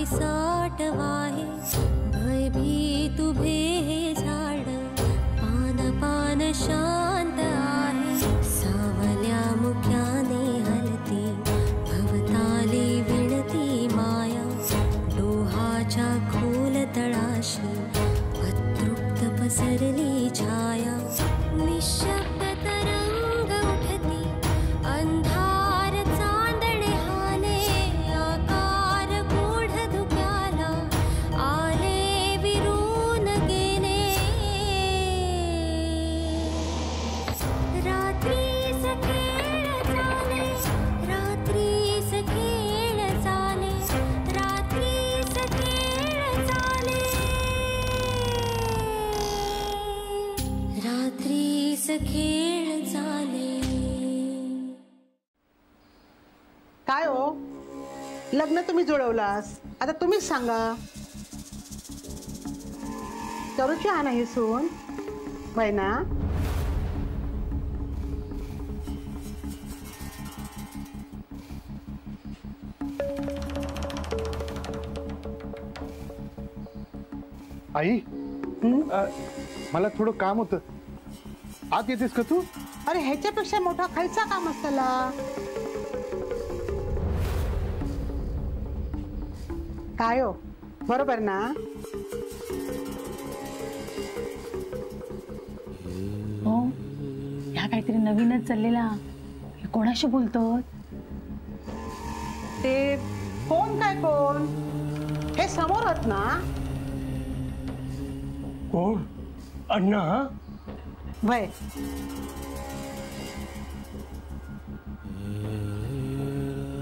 पिसाट वाहे भयभीत उभे हे झाड पान पान शांत आहे सावल्या मुक्याने हलती भवताली विणती माया डोहाच्या खोल तळाशी अतृप्त पसरली छाया निशब्द तरंग उठती अंधार चांदणे हाले आकार गूढ धुक्याला आले विरून गेले रात्रीस खेळ चाले रात्रीस खेळ चाले रात्रीस खेळ चाले रात्रीस खेळ चाले। काय हो लग्न तुम्ही जुळवलास आता तुम्हीच सांगा करूची हा नाही सून वय ना आई मला थोडं काम होतं आत येतेस का तू? अरे ह्याच्यापेक्षा मोठा खायचा काम असताला काय हो बरोबर ना हो ह्या काहीतरी नवीनच चाललेला हे कोणाशी बोलतो ते कोण काय कोण हे समोर आहेत ना कोण अण्णा वय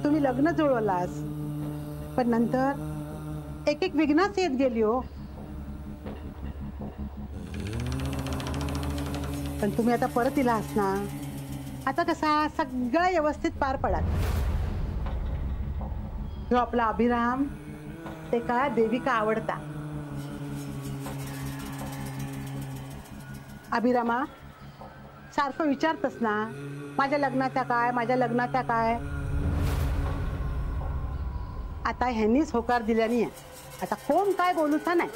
तुम्ही लग्न जुळवलास पण नंतर एक एक विघ्नाच येत गेली हो पण तुम्ही आता परत इलास ना आता कसा सगळं व्यवस्थित पार पडाल जो आपला अभिराम ते का देविका आवडता अभिरामा सारखं विचारतस ना माझ्या लग्नाच्या काय माझ्या लग्नाच्या काय आता ह्यांनीच होकार दिल्यानी आता कोण काय बोलूचा नाही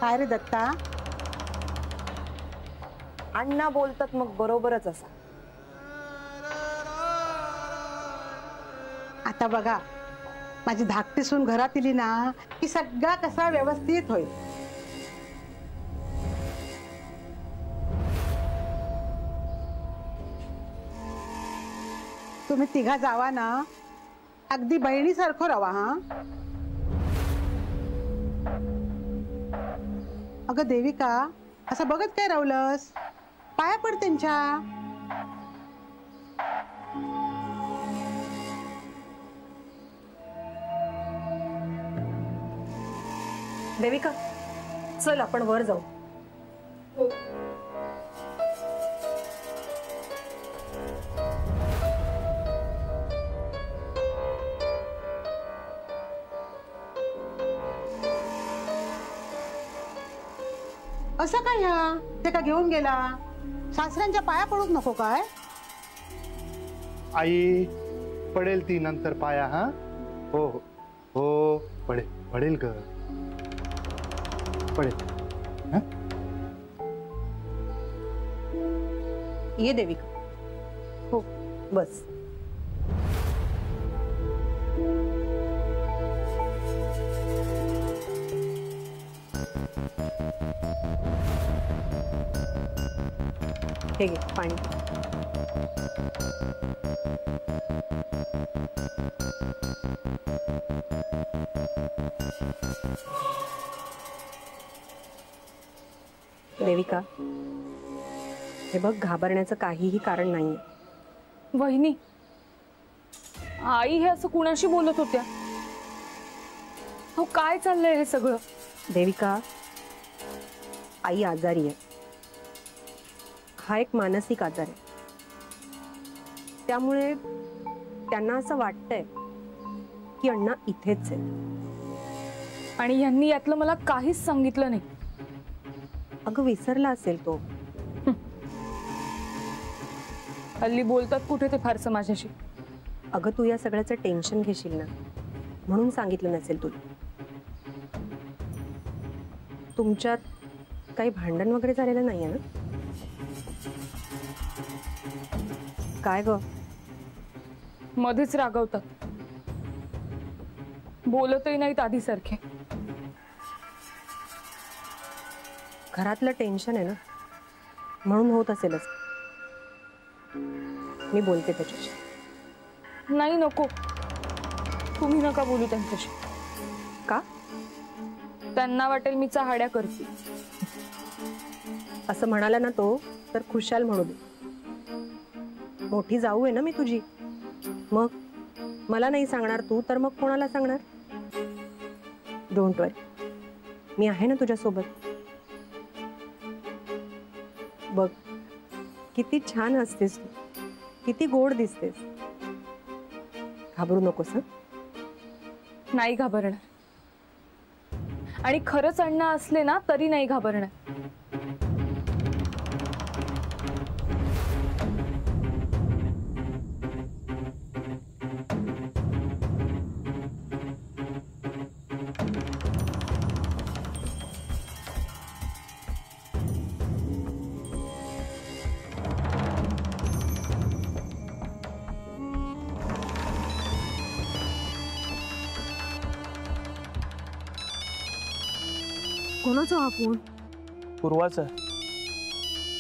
काय रे दत्ता अण्णा बोलतात मग बरोबरच असा आता बघा माझी धाकटी सून घरात इली ना की सगळा कसा व्यवस्थित होईल तुम्ही तिघा जावा ना अगदी बहिणीसारखं राहा हा अगं देविका असं बघत काय रावलंस पाया पड त्यांच्या देविका चल आपण वर जाऊ असं काय ह्या ते का घेऊन गेला सासऱ्यांच्या पाया पडूच नको काय आई पडेल ती नंतर पाया हा हो हो हो पडेल पडेल ग पडेल ये देविका हो बस हे घे पाणी देविका हे बघ घाबरण्याचं काहीही कारण नाहीये वहिनी आई हे असं कुणाशी बोलत होत्या हो काय चाललंय हे सगळं देविका आई आजारी आहे हा एक मानसिक आजार आहे त्यामुळे त्यांना असं वाटतंय की अण्णा इथेच आहेत आणि यांनी यातलं मला काहीच सांगितलं नाही अगं विसरला असेल तो हल्ली बोलतात कुठे ते फारसं माझ्याशी अगं तू या सगळ्याचं टेन्शन घेशील ना म्हणून सांगितलं नसेल तुला. तुमच्यात काही भांडण वगैरे झालेलं नाहीये ना? काय ग? मध्येच रागवतात, बोलतही नाहीत आधीसारखे. घरातलं टेन्शन आहे ना म्हणून होत असेलच. मी बोलते त्याच्याशी. नाही नको, तुम्ही नका बोलू त्यांच्याशी. का? त्यांना वाटेल मी चहाड्या करते. असं म्हणाला ना तो तर खुशाल म्हणू दे. मोठी जाऊ आहे ना मी तुझी. मग मला नाही सांगणार तू तर मग कोणाला सांगणार? डोंट वरी, मी आहे ना तुझ्या सोबत. बघ किती छान हसतेस तू, किती गोड दिसतेस. घाबरू नकोस हं. नाही घाबरणार, आणि खरंच अण्णा असले ना तरी नाही घाबरणार. कोणाचा हा फोन? पूर्वाचा.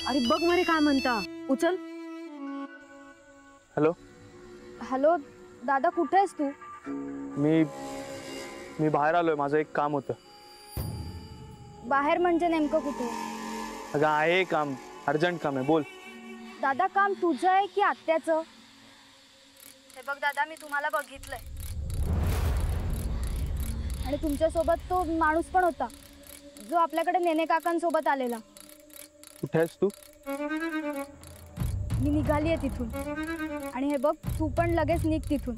अरे बघ मरे काय म्हणता, उचल. हॅलो. हॅलो दादा, कुठे आहेस तू? मी बाहेर आलोय, माझं एक काम होतं. बाहेर म्हणजे नेमकं कुठे? अगं आहे काम, अर्जंट काम आहे, बोल. दादा काम तुझं आहे की आत्याचं? हे बघ दादा, मी तुम्हाला बघितलंय आणि तुमच्यासोबत तो माणूस पण होता जो आपल्याकडे नेने काकांसोबत आलेला. कुठे आहेस तू? मी निघालीये तिथून, आणि हे बघ तू पण लगेच निघ तिथून.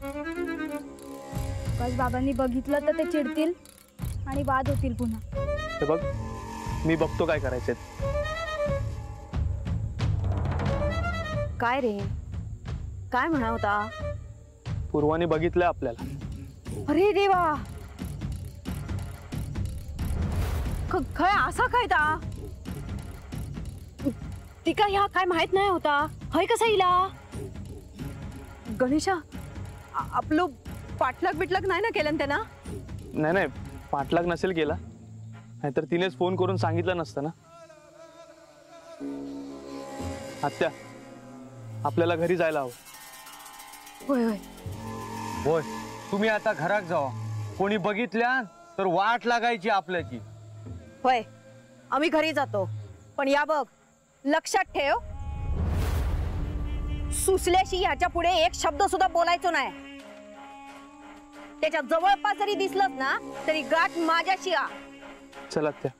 बस बाबांनी बघितलं तर ते चिडतील आणि वाद होतील पुन्हा. हे बघ मी बघतो काय करायचंय. काय रे, काय म्हणा होता? पूर्वाने बघितलंय आपल्याला. अरे देवा, काय असा काय ता? तिका ह्या काय माहित नाही होता. हय कसा इला? गणेशा, आपलं पाठलाग बिटलाग नाही ना केलं त्यांना? नाही, पाठलाग नसेल केला, नाहीतर तिनेच फोन करून सांगितलं नसतं ना. आत्या, आपल्याला घरी जायला हवं. होय होय होय, तुम्ही आता घरात जावा. कोणी बघितल्या तर वाट लागायची आपल्याची. होय, आम्ही घरी जातो. पण या बघ, लक्षात ठेव, सुसल्याशी ह्याच्या पुढे एक शब्द सुद्धा बोलायचो नाही. त्याच्या जवळपास जरी दिसलंच ना तरी गाठ माझ्याशी आ. चला आत्या.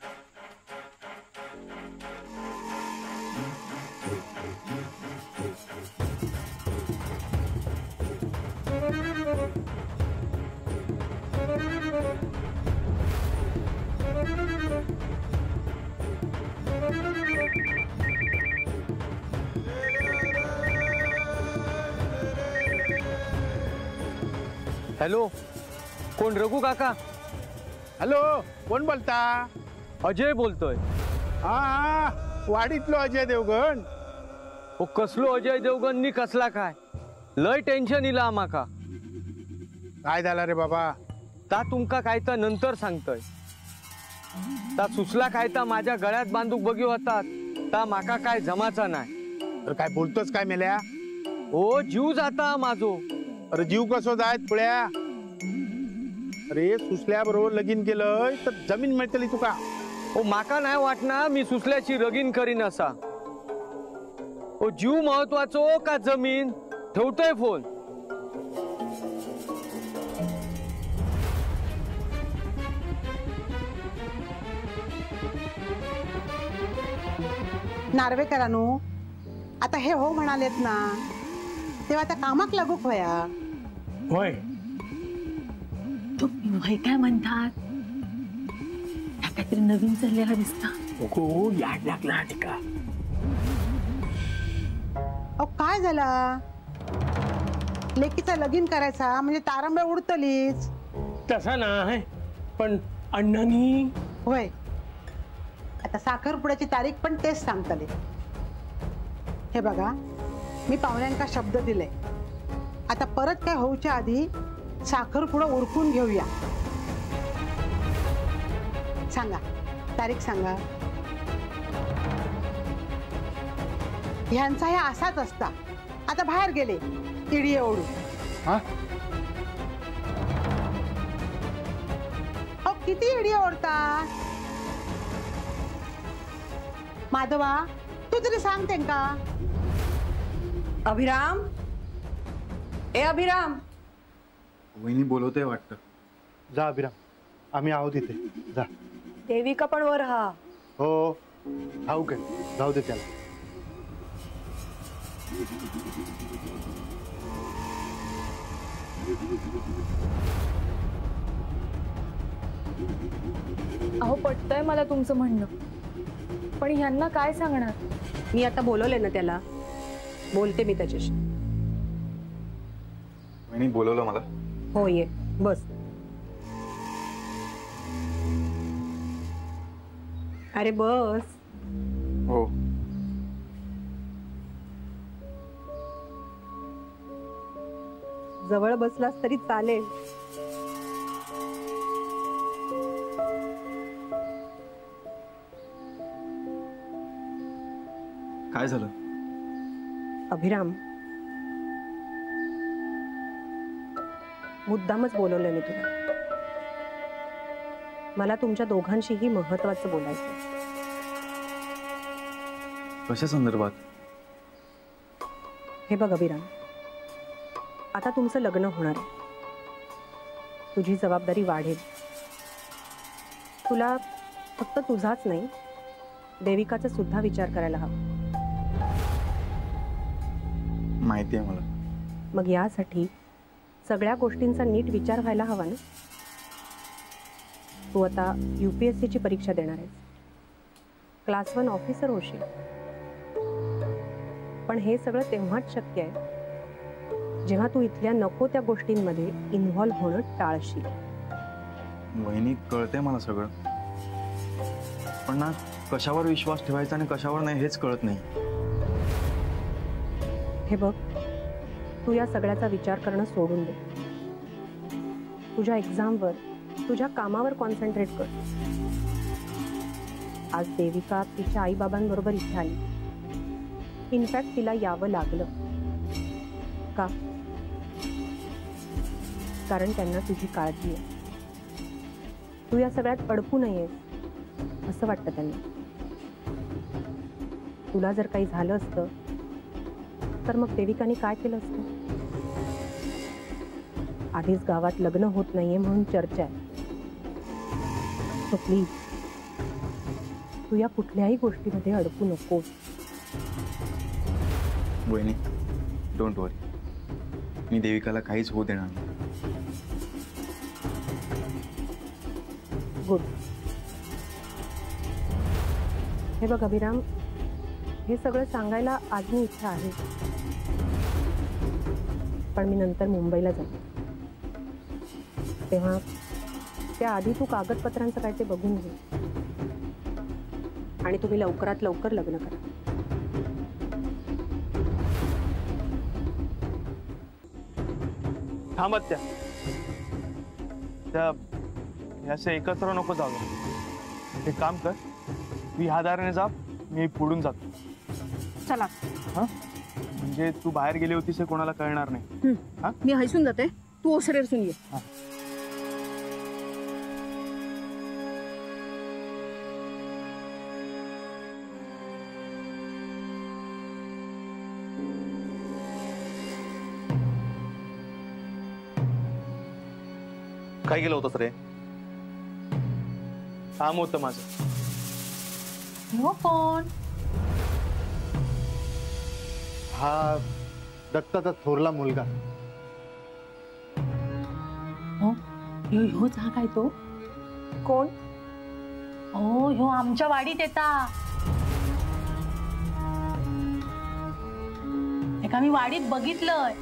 हॅलो, कोण? रघु काका? हॅलो, कोण बोलता? अजय बोलतोय. हा, वाडीतलो अजय देवगण. ओ कसलो अजय देवगण नी कसला काय? लय टेन्शन इला आमाका. काय झाला रे बाबा? ता तुमका काय तर नंतर सांगतोय. ता सुसला काय ता माझ्या गळ्यात बांधूक बघी होतात, ता माका काय जमाचा नाही. तर काय बोलतोस काय मेल्या? ओ जीव जाता माझो. अरे जीव कसो जायत पुळ्या? अरे सुसल्या बरोबर लगीन केलंय तर जमीन मिळतली तुका. ओ माका नाही वाटणार मी सुसल्याची रगीन करीन असा. ओ जीव महत्वाचो का जमीन? ठेवतोय फोन. नार्वेकरांनो, आता हे हो म्हणालेत ना, तेव्हा आता कामाक लागूक होया. होय, तुम्ही काय म्हणतात? काहीतरी नवीन चाललेला दिसता. नको याड लागला तिका. अहो काय झाला? लेकीचा लगीन करायचा म्हणजे तारंबळ उडतलीच. तसा नाही, पण अण्णांनी होय, आता साखरपुड्याची तारीख पण तेच सांगतले. हे बघा, मी पाहुण्यांका शब्द दिले, आता परत काय होऊच्या आधी साखरपुडा उरकून घेऊया. सांगा, तारीख सांगा. ह्यांचा हे असाच असता. आता बाहेर गेले इडिये ओढू. किती इडिये ओढतात. माधवा, तू तरी सांगते का? अभिराम, ए अभिराम. वहिनी बोलवते वाटतं. जा अभिराम, आम्ही आहोत इथे. जा. देविका पण वर हा. हो, खाऊ काय, जाऊ दे त्याला. अहो पटतंय मला तुमचं म्हणणं, पण ह्यांना काय सांगणार? मी आता बोलवले ना त्याला, बोलते मी त्याच्याशी. वहिनी बोलवलं मला. हो, ये बस. अरे बस. हो. जवळ बसलास तरी चालेल. काय झालं? अभिराम, मुद्दामच बोलवलं मी तुला. मला तुमच्या दोघांशीही महत्वाचं बोलायचं. कशा संदर्भात? हे बघ अभिराम, आता तुमचं लग्न होणार आहे. तुझी जबाबदारी वाढेल. तुला फक्त तुझाच नाही, देविकाचा सुद्धा विचार करायला हवा. माहिती आहे मला. मग यासाठी सगळ्या गोष्टींचा नीट विचार व्हायला हवा ना. तू आता UPSC ची परीक्षा देणार आहेस, क्लास 1 ऑफिसर होशील. पण हे सगळं तेव्हाच शक्य आहे जेव्हा तू इथल्या नको त्या गोष्टींमध्ये इन्व्हॉल्व्ह होणं टाळशील. वहिनी, कळते मला सगळं, पण ना कशावर विश्वास ठेवायचा आणि कशावर नाही हेच कळत नाही. हे बघ, तू या सगळ्याचा विचार करणं सोडून दे. तुझ्या एक्झामवर, तुझ्या कामावर कॉन्सन्ट्रेट कर. आज देविका तिच्या आईबाबांबरोबर इथे आली. इनफॅक्ट तिला यावं लागलं का? कारण त्यांना तुझी काळजी आहे. तू या सगळ्यात अडकू नयेस असं वाटतं त्यांना. तुला जर काही झालं असतं तर मग देविकाने काय केलं असतं? आधीच गावात लग्न होत नाहीये म्हणून चर्चा आहे. सो प्लीज, तू या कुठल्याही गोष्टीमध्ये अडकू नको. वहिनी, डोंट वरी, मी देविकाला काहीच होऊ देणार नाही. गुड. हे बघ अभिराम, हे सगळं सांगायला आज मी इच्छा आहे, पण मी नंतर मुंबईला जाते. तेव्हा त्याआधी तू कागदपत्रांचं काय ते बघून घे आणि तुम्ही लवकरात लवकर लग्न करा. थांबत त्या असे एकत्र नको जाऊ. एक काम कर, मी ह्या दाराने जा, मी पुढून जातो. चला. म्हणजे तू बाहेर गेली होतीस हे कोणाला कळणार नाही. मी हैसून जाते, तू ओसरेसून ये. काय केलं होतंस रे? काम होतं माझं. हो, कोण? हा दत्ताचा थोरला मुलगा. हो, ह्योच हा काय तो? कोण? हो, ह्यो आमच्या वाडीत येता. एका मी वाडीत बघितलंय.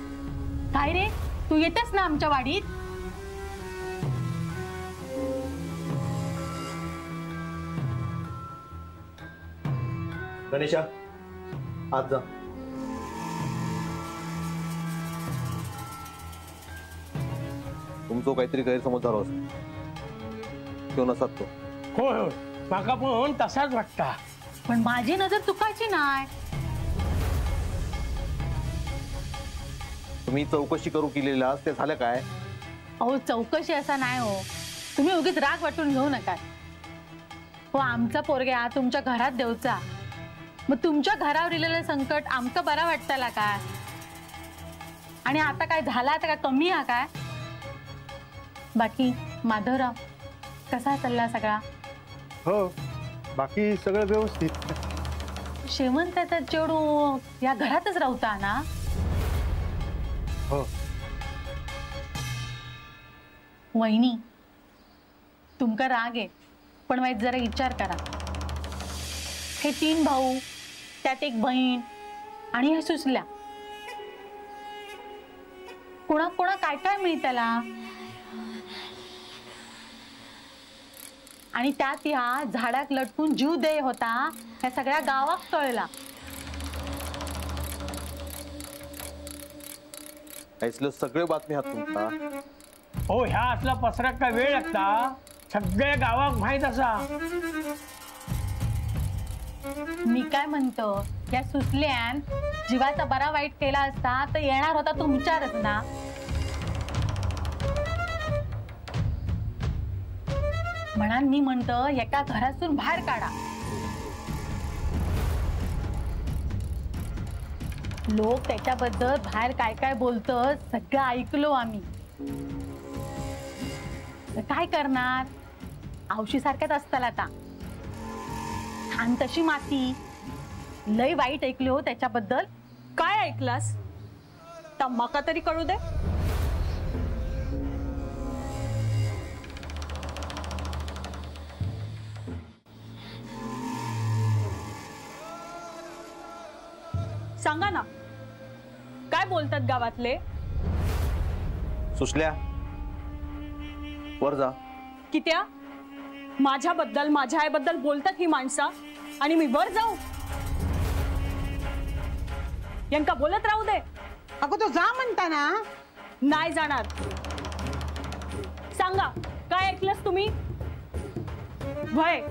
काय रे, तू येतेस ना आमच्या वाडीत? गणेशा आज जा. तुमचा काहीतरी गैरसमज झाला असतो, तो नसत तो. होय होय, माका पण तसाच वाटता. पण माझी नजर चुकायची नाही. तुम्ही चौकशी करू केलेला ते झालं काय? अहो चौकशी असा नाही हो, तुम्ही उगीच राग वाटून घेऊ नका. हो आमचा पोरग्या तुमच्या घरात देऊचा, मग तुमच्या घरावर इलेलं संकट आमचं बरं वाटताला काय? आणि आता काय झाला, आता काय कमी आहे काय? बाकी माधवराव कसा चालला सगळा? हो बाकी सगळं व्यवस्थित. श्रीमंताचा जेवढू या घरातच राहता ना? हो. वहिनी तुमका राग आहे, पण वाईट जरा विचार करा. हे 3 भाऊ, त्यात एक बहीण आणि हे सुसल्या, कोणा कोणा काय काय मिळताला. आणि त्यात ह्या झाडाक लटकून जीव दे होता ह्या सगळ्या गावात कळला. ऐसलं सगळे बातमी हात तुमचा. हो ह्या असला पसराक काय वेळ लागता, सगळ्या गावात माहित असा. मी काय म्हणतो, या सुसल्यान जीवाचा बरा वाईट केला असता तर येणार होता तुमच्यावरच ना. म्हणून मी म्हणतो एका घरातून बाहेर काढा. लोक त्याच्याबद्दल बाहेर काय काय बोलतं सगळं ऐकलो आम्ही. काय करणार, औशी सारख्याच असताल आता. आणि तशी माती लय वाईट ऐकले हो त्याच्याबद्दल. काय ऐकलास? तम्माका तरी कळू दे. सांगा ना, काय बोलतात गावातले? सुसल्या वर जा. कित्या माझ्याबद्दल, माझ्या आईबद्दल बोलतात ही माणसं आणि मी वर जाऊ? यांका बोलत राहू दे. अगं तू जा म्हणता ना. नाही जाणार. सांगा काय ऐकलंस तुम्ही? भय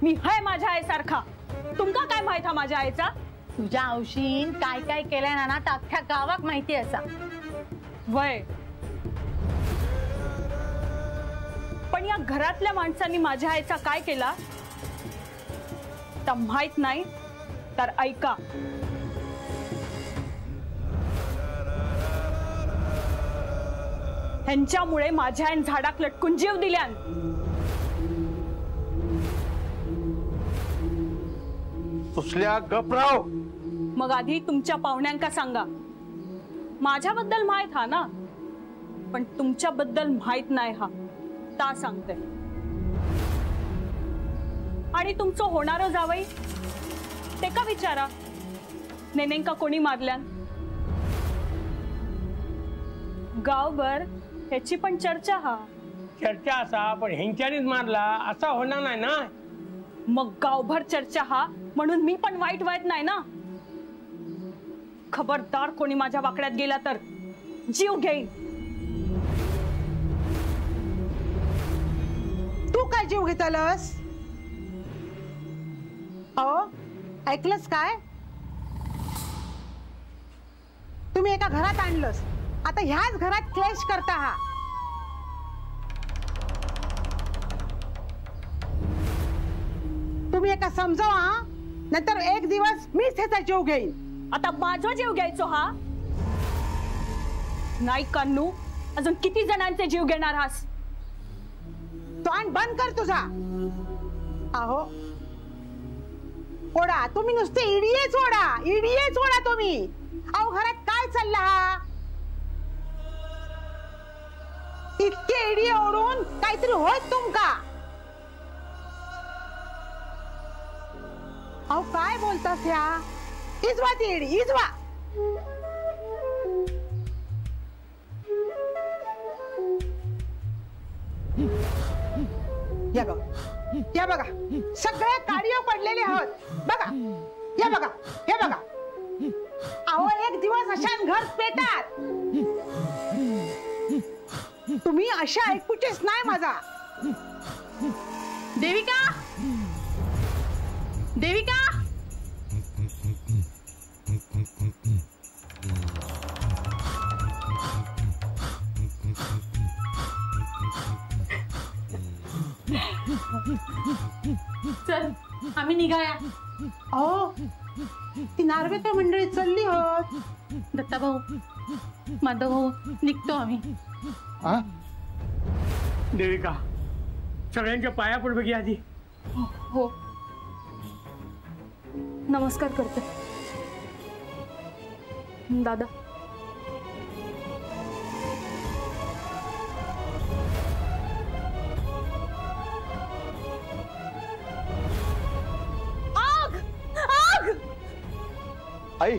मी हाय माझ्या आईसारखा. तुमका काय माहित हा माझ्या आईचा? तुझ्या औशीन काय काय केलंय ना तर अख्ख्या गावात माहिती असा. वय पण या घरातल्या माणसांनी माझ्या आईचा काय केला तर माहित नाही तर ऐका. ह्यांच्यामुळे माझ्या आईन झाडाक लटकून जीव दिल्यान. सुसल्या गपराव. मग आधी तुमच्या पाहुण्यांका सांगा. माझ्याबद्दल माहित हा ना, पण तुमच्याबद्दल माहित नाही हा ता सांगते. आणि तुमचं होणारं जावई ते का विचारा, नेनेंका कोणी मारल्यान. गावभर ह्याची पण चर्चा हा. चर्चा असा, पण ह्यांच्यानीच मारला असा होणार नाही ना. मग गावभर चर्चा हा म्हणून मी पण वाईट वाईट नाही ना. खबरदार कोणी माझ्या वाकड्यात गेला तर जीव घेईन. तू काय जीव घेतालस? अहो ऐकलंस काय? तुम्ही एका घरात आणलंस, आता ह्याच घरात क्लेश करता हा. तुम्ही एका समजावा, नंतर एक दिवस मीच ह्याचा जीव घेईन. आता माझा जीव घ्यायचो हा? नाही कान्नू, अजून किती जणांचे जीव घेणार हास? तोंड बंद कर तुझा. अहो ओढा तुम्ही, नुसते इडियेच ओढा, इडियेच ओढा तुम्ही. अहो घरात काय चाललं हा? इतके इडिये ओढून काहीतरी होत तुमका? अहो काय बोलतास या? इजवा ती इडी, इजवा. या बघा, या बघा, सगळे काडियो पडलेले आहोत बघा. या बघा, हे बघा. अहो एक दिवस अशान घर पेटात. तुम्ही अशा ऐकूचेच नाही माझा. देविका, देविका, चल आम्ही निघाया. अहो ती नार्वेकर मंडळी चालली होत. दत्ता भाऊ, माधव भाऊ, निघतो आम्ही. देविका, सगळ्यांच्या पाया पड बघी आधी. हो, नमस्कार करते. दादा, आई